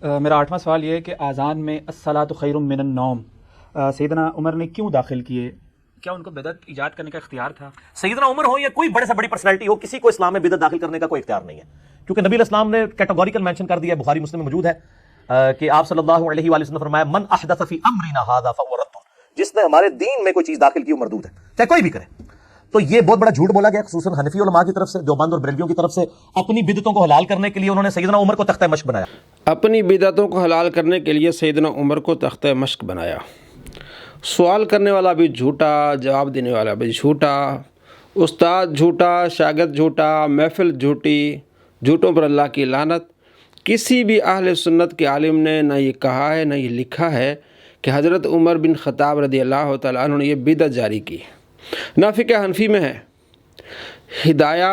میرا 8واں سوال یہ ہے کہ آذان میں الصلاۃ خیر من النوم سیدنا عمر نے کیوں داخل کیے؟ کیا ان کو بدعت ایجاد کرنے کا اختیار تھا؟ سیدنا عمر ہو یا کوئی بڑے سے بڑی پرسنالٹی ہو، کسی کو اسلام میں بدعت داخل کرنے کا کوئی اختیار نہیں ہے، کیونکہ نبی علیہ السلام نے کیٹیگوریکل مینشن کر دیا ہے، بخاری مسلم میں موجود ہے کہ آپ صلی اللہ علیہ وآلہ وسلم نے فرمایا من احدث فی امرنا ھذا فهو رد، جس نے ہمارے دین میں کوئی چیز داخل کی وہ مردود ہے، چاہے کوئی بھی کرے۔ تو یہ بہت بڑا جھوٹ بولا گیا خصوصاً حنفی علماء کی طرف سے، دیوبند اور بریلویوں کی طرف سے۔ اپنی بدعتوں کو حلال کرنے کے لیے انہوں نے سیدنا عمر کو تختہ مشق بنایا، اپنی بدعتوں کو حلال کرنے کے لیے سیدنا عمر کو تختہ مشق بنایا۔ سوال کرنے والا بھی جھوٹا، جواب دینے والا بھی جھوٹا، استاد جھوٹا، شاگرد جھوٹا، محفل جھوٹی، جھوٹوں پر اللہ کی لعنت۔ کسی بھی اہل سنت کے عالم نے نہ یہ کہا ہے نہ یہ لکھا ہے کہ حضرت عمر بن خطاب رضی اللہ تعالیٰ عنہ نے یہ بدعت جاری کی۔ نہ فقہ حنفی میں ہے، ہدایہ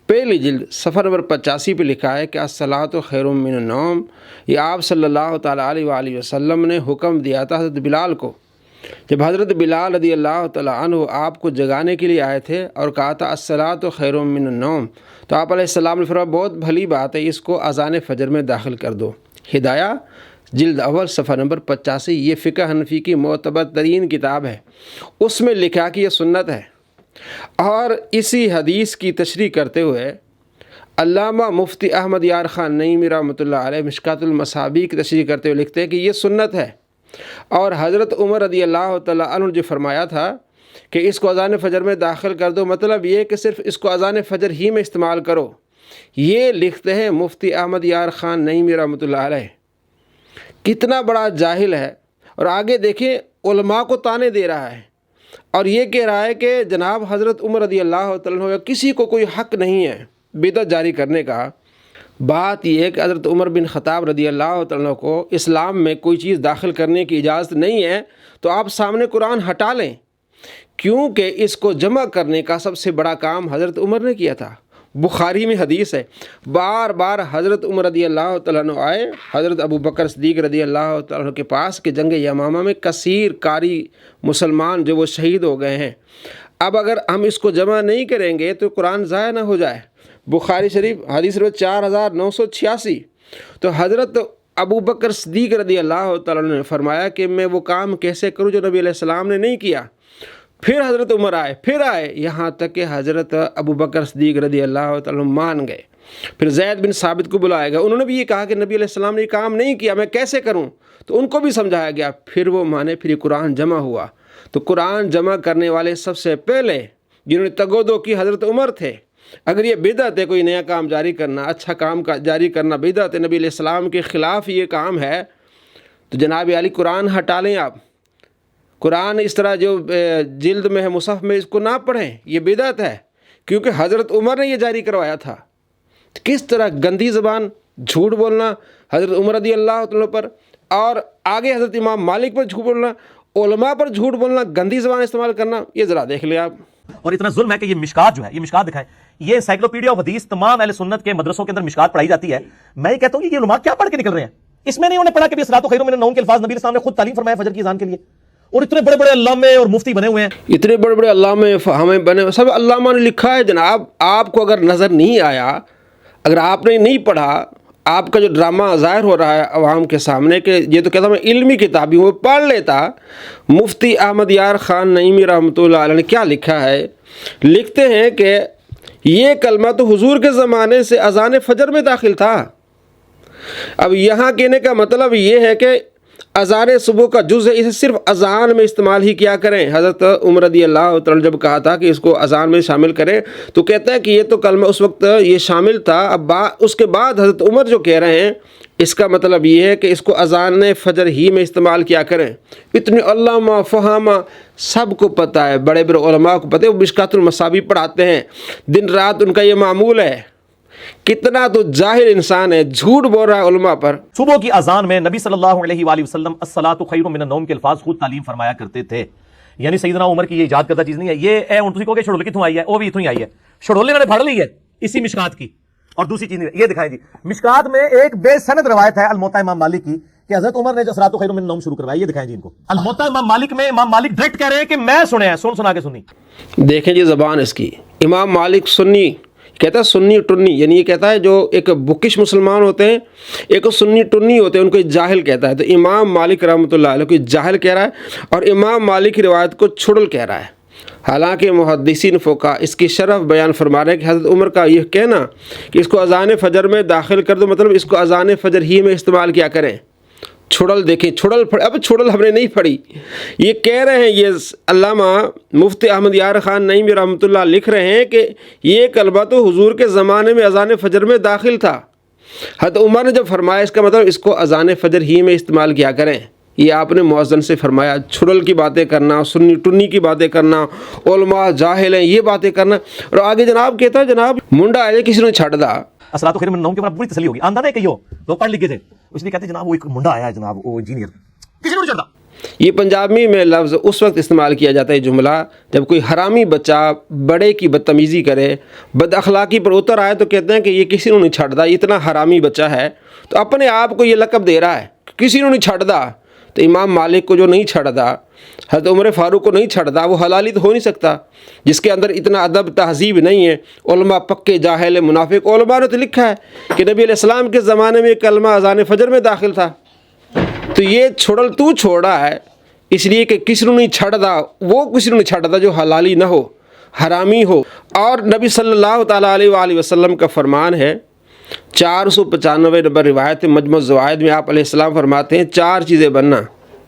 پہلی جلد صفحہ نمبر 85 پہ لکھا ہے کہ الصلاۃ خیر من النوم، یہ آپ صلی اللہ تعالیٰ علیہ وآلہ وسلم نے حکم دیا تھا حضرت بلال کو۔ جب حضرت بلال رضی اللہ تعالیٰ عنہ آپ کو جگانے کے لیے آئے تھے اور کہا تھا الصلاۃ خیر من النوم، تو آپ علیہ السلام نے فرمایا بہت بھلی بات ہے، اس کو اذان فجر میں داخل کر دو۔ ہدایہ جلد اول صفحہ نمبر 85، یہ فقہ حنفی کی معتبر ترین کتاب ہے، اس میں لکھا کہ یہ سنت ہے۔ اور اسی حدیث کی تشریح کرتے ہوئے علامہ مفتی احمد یار خان نعیمی رحمۃ اللہ علیہ مشکات المصابیح کی تشریح کرتے ہوئے لکھتے ہیں کہ یہ سنت ہے۔ اور حضرت عمر رضی اللہ تعالیٰ عنہ نے جو فرمایا تھا کہ اس کو اذان فجر میں داخل کر دو، مطلب یہ کہ صرف اس کو اذان فجر ہی میں استعمال کرو، یہ لکھتے ہیں مفتی احمد یار خان نعیمی رحمۃ اللہ علیہ۔ کتنا بڑا جاہل ہے، اور آگے دیکھیں علماء کو طعنے دے رہا ہے اور یہ کہہ رہا ہے کہ جناب حضرت عمر رضی اللہ تعالیٰ عنہ یا کسی کو کوئی حق نہیں ہے بدعت جاری کرنے کا۔ بات یہ ہے کہ حضرت عمر بن خطاب رضی اللہ تعالیٰ عنہ کو اسلام میں کوئی چیز داخل کرنے کی اجازت نہیں ہے، تو آپ سامنے قرآن ہٹا لیں، کیونکہ اس کو جمع کرنے کا سب سے بڑا کام حضرت عمر نے کیا تھا۔ بخاری میں حدیث ہے، بار بار حضرت عمر رضی اللہ تعالیٰ عنہ آئے حضرت ابو بکر صدیق رضی اللہ تعالیٰ عنہ کے پاس کہ جنگ یمامہ میں کثیر کاری مسلمان جو وہ شہید ہو گئے ہیں، اب اگر ہم اس کو جمع نہیں کریں گے تو قرآن ضائع نہ ہو جائے۔ بخاری شریف حدیث نمبر 4986۔ تو حضرت ابو بکر صدیق رضی اللہ تعالیٰ عنہ نے فرمایا کہ میں وہ کام کیسے کروں جو نبی علیہ السلام نے نہیں کیا۔ پھر حضرت عمر آئے، پھر آئے، یہاں تک کہ حضرت ابو بکر صدیق رضی اللہ تعالیٰ عنہ مان گئے۔ پھر زید بن ثابت کو بلایا گیا، انہوں نے بھی یہ کہا کہ نبی علیہ السلام نے یہ کام نہیں کیا، میں کیسے کروں؟ تو ان کو بھی سمجھایا گیا، پھر وہ مانے، پھر یہ قرآن جمع ہوا۔ تو قرآن جمع کرنے والے سب سے پہلے جنہوں نے تگودو کی حضرت عمر تھے۔ اگر یہ بدعت ہے کوئی نیا کام جاری کرنا، اچھا کام جاری کرنا بدعت ہے، نبی علیہ السلام کے خلاف یہ کام ہے، تو جناب علی قرآن ہٹا لیں آپ۔ قرآن اس طرح جو جلد میں ہے مصحف میں، اس کو نہ پڑھیں، یہ بدعت ہے، کیونکہ حضرت عمر نے یہ جاری کروایا تھا۔ کس طرح گندی زبان، جھوٹ بولنا حضرت عمر رضی اللہ عنہ پر، اور آگے حضرت امام مالک پر جھوٹ بولنا، علماء پر جھوٹ بولنا، گندی زبان استعمال کرنا، یہ ذرا دیکھ لیں آپ۔ اور اتنا ظلم ہے کہ یہ مشکات جو ہے، یہ مشکات دکھائیں، یہ انسائکلوپیڈیا آف حدیث تمام اہل سنت کے مدرسوں کے اندر مشکات پڑھائی جاتی ہے۔ میں یہ کہتا ہوں کہ یہ علماء کیا پڑھ کے نکل رہے ہیں؟ اس میں نہیں انہوں نے پڑھا کہ الصلاۃ خیر من النوم کے الفاظ نبی علیہ السلام نے خود تعلیم فرمایا فجر کی اذان کے لیے، اور اتنے بڑے بڑے علامے اور مفتی بنے ہوئے ہیں، اتنے بڑے بڑے علامے ہمیں بنے، سب علامہ نے لکھا ہے جناب۔ آپ کو اگر نظر نہیں آیا، اگر آپ نے نہیں پڑھا، آپ کا جو ڈرامہ ظاہر ہو رہا ہے عوام کے سامنے کہ یہ تو کہتا ہوں میں علمی کتابی ہوں، وہ پڑھ لیتا۔ مفتی احمد یار خان نعیمی رحمۃ اللہ علیہ نے کیا لکھا ہے؟ لکھتے ہیں کہ یہ کلمہ تو حضور کے زمانے سے اذان فجر میں داخل تھا۔ اب یہاں کہنے کا مطلب یہ ہے کہ اذان صبح کا جز ہے، اسے صرف اذان میں استعمال ہی کیا کریں۔ حضرت عمر رضی اللہ تعالیٰ جب کہا تھا کہ اس کو اذان میں شامل کریں، تو کہتا ہے کہ یہ تو کلمہ اس وقت یہ شامل تھا، اب اس کے بعد حضرت عمر جو کہہ رہے ہیں، اس کا مطلب یہ ہے کہ اس کو اذان فجر ہی میں استعمال کیا کریں۔ اتنے علامہ فہامہ سب کو پتہ ہے، بڑے بڑے علماء کو پتہ ہے، وہ مشکات المصابیح پڑھاتے ہیں، دن رات ان کا یہ معمول ہے۔ کتنا تو جاہل انسان ہے، جھوٹ بول رہا ہے علماء پر۔ صبح کی اذان میں نبی صلی اللہ علیہ وآلہ وسلم الصلاۃ خیر من النوم کے الفاظ خود تعلیم فرمایا کرتے تھے، یعنی سیدنا عمر کی یہ ایجاد کردہ چیز نہیں ہے۔ یہ تسی کو کہ چھڑول کتوں آئی ہے، وہ بھی اتوں ہی آئی ہے، چھڑولے انہوں نے پڑھ لی ہے اسی مشکات کی۔ اور دوسری چیز یہ دکھائیں جی، مشکات میں ایک بے سند روایت ہے الموطا امام مالک کی کہ حضرت عمر نے الصلاۃ خیر من النوم شروع کروایا، یہ دکھائیں جی ان کو۔ الموطا امام مالک میں امام مالک ڈائریکٹ کہہ رہے ہیں کہ میں سنے ہیں، سنا کے سنی۔ دیکھیں جی زبان اس کی، امام مالک سنی، کہتا ہے سنی ٹنی، یعنی یہ کہتا ہے جو ایک بکش مسلمان ہوتے ہیں، ایک سنی ٹنی ہوتے ہیں، ان کو جاہل کہتا ہے۔ تو امام مالک رحمۃ اللہ علیہ کو جاہل کہہ رہا ہے، اور امام مالک کی روایت کو چھڑل کہہ رہا ہے۔ حالانکہ محدثین فقہا اس کی شرف بیان فرما رہے ہیں کہ حضرت عمر کا یہ کہنا کہ اس کو اذان فجر میں داخل کر دو، مطلب اس کو اذان فجر ہی میں استعمال کیا کریں۔ چھڑل دیکھیں، چھڑل اب چھڑل ہم نے نہیں پڑھی، یہ کہہ رہے ہیں، یہ علامہ مفتی احمد یار خان نعیمی رحمۃ اللہ لکھ رہے ہیں کہ یہ کلمہ تو حضور کے زمانے میں اذان فجر میں داخل تھا۔ حضرت عمر نے جب فرمایا اس کا مطلب اس کو اذان فجر ہی میں استعمال کیا کریں، یہ آپ نے مؤذن سے فرمایا۔ چھڑل کی باتیں کرنا، سنی ٹنی کی باتیں کرنا، علماء جاہل ہیں یہ باتیں کرنا، اور آگے جناب کہتا ہے جناب منڈا ہے کسی نے چھڑ دا۔ الصلاۃ خیر من النوم کے بعد پوری تسلی ہوگی، آندہ نہیں کہیو تو پڑھ لکھے تھے، اس لیے کہتے ہیں جناب وہ ایک منڈا آیا ہے جناب، وہ انجینئر، کسی نے نہیں چڑھتا۔ یہ پنجابی میں لفظ اس وقت استعمال کیا جاتا ہے جملہ جب کوئی حرامی بچہ بڑے کی بدتمیزی کرے، بد اخلاقی پر اتر آئے، تو کہتے ہیں کہ یہ کسی نے نہیں چھڑدا، اتنا حرامی بچہ ہے، تو اپنے آپ کو یہ لقب دے رہا ہے کسی نے نہیں چھڑدا۔ تو امام مالک کو جو نہیں چھڑدا، حضرت عمر فاروق کو نہیں چھڑدا، وہ حلالی تو ہو نہیں سکتا جس کے اندر اتنا ادب تہذیب نہیں ہے۔ علماء پکے جاہل منافق، علماء نے تو لکھا ہے کہ نبی علیہ السلام کے زمانے میں کلمہ اذان فجر میں داخل تھا، تو یہ چھوڑل تو چھوڑا ہے اس لیے کہ کسی نے نہیں چھڑدا، وہ کسی نے نہیں چھڑدا جو حلالی نہ ہو، حرامی ہو۔ اور نبی صلی اللہ تعالیٰ علیہ وآلہ وسلم کا فرمان ہے، 495 نمبر روایت مجمع الزوائد میں آپ علیہ السلام فرماتے ہیں 4 چیزیں بننا،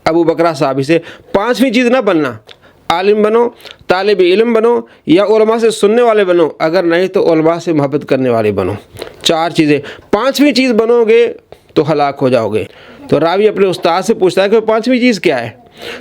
ابو بکرہ صحابی سے، 5ویں چیز نہ بننا، عالم بنو، طالب علم بنو، یا علماء سے سننے والے بنو، اگر نہیں تو علماء سے محبت کرنے والے بنو۔ 4 چیزیں، 5ویں چیز بنو گے تو ہلاک ہو جاؤ گے۔ تو راوی اپنے استاد سے پوچھتا ہے کہ 5ویں چیز کیا ہے،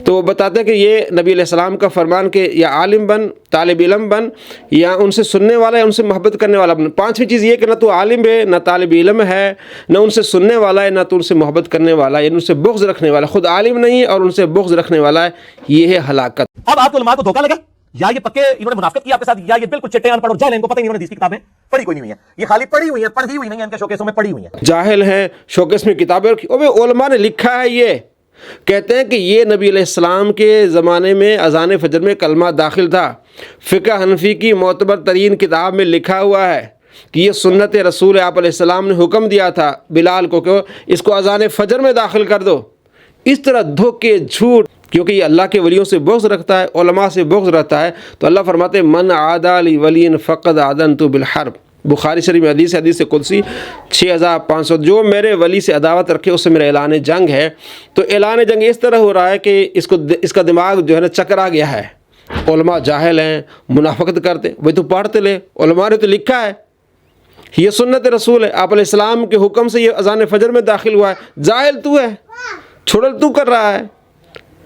تو وہ بتاتے ہیں کہ یہ نبی علیہ السلام کا فرمان کہ یا عالم بن، طالب علم بن، یا ان سے سننے والا ہے، ان سے محبت کرنے والا بن۔ 5ویں چیز یہ کہ نہ تو عالم ہے، نہ طالب علم ہے، نہ ان سے سننے والا ہے، نہ تو ان سے محبت کرنے والا ہے، یعنی ان سے بغض رکھنے والا ہے، خود عالم نہیں ہے اور ان سے بغض رکھنے والا ہے، یہ ہے ہلاکت۔ اب آپ کو علماء کو دھوکہ لگا، یا یہ پکے انہوں نے منافقت کی آپ کے ساتھ، یا یہ بالکل چٹے ان پڑھ اور جاہل ہیں، ان کو پتہ ہی نہیں، انہوں نے حدیث کی کتابیں پڑھی کوئی نہیں ہوئی ہیں، یہ خالی پڑھی ہوئی ہیں، پڑھی ہوئی نہیں ہیں، ان کے شوکیسوں میں پڑھی ہوئی ہیں، جاہل ہیں، شوکیس میں کتابیں رکھی، علماء نے لکھا ہے، یہ کہتے ہیں کہ یہ نبی علیہ السلام کے زمانے میں اذان فجر میں کلمہ داخل تھا۔ فقہ حنفی کی معتبر ترین کتاب میں لکھا ہوا ہے کہ یہ سنت رسول، آپ علیہ السلام نے حکم دیا تھا بلال کو کہ اس کو اذان فجر میں داخل کر دو۔ اس طرح دھوکے جھوٹ، کیونکہ یہ اللہ کے ولیوں سے بغض رکھتا ہے، علماء سے بغض رکھتا ہے، تو اللہ فرماتے ہیں من عادی لی ولی فقد آذنت بالحرب، بخاری شریف میں حدیث قدسی 6500، جو میرے ولی سے عداوت رکھے اس سے میرا اعلان جنگ ہے۔ تو اعلان جنگ اس طرح ہو رہا ہے کہ اس کا دماغ جو ہے نا چکرا گیا ہے، علماء جاہل ہیں، منافقت کرتے، وہ تو پڑھتے لے، علماء نے تو لکھا ہے یہ سنت رسول ہے، آپ علیہ السلام کے حکم سے یہ اذان فجر میں داخل ہوا ہے، جاہل تو ہے، چھڑل تو کر رہا ہے۔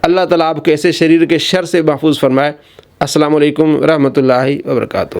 اللہ تعالیٰ آپ کو ایسے شریر کے شر سے محفوظ فرمائے۔ السلام علیکم ورحمۃ اللہ وبرکاتہ۔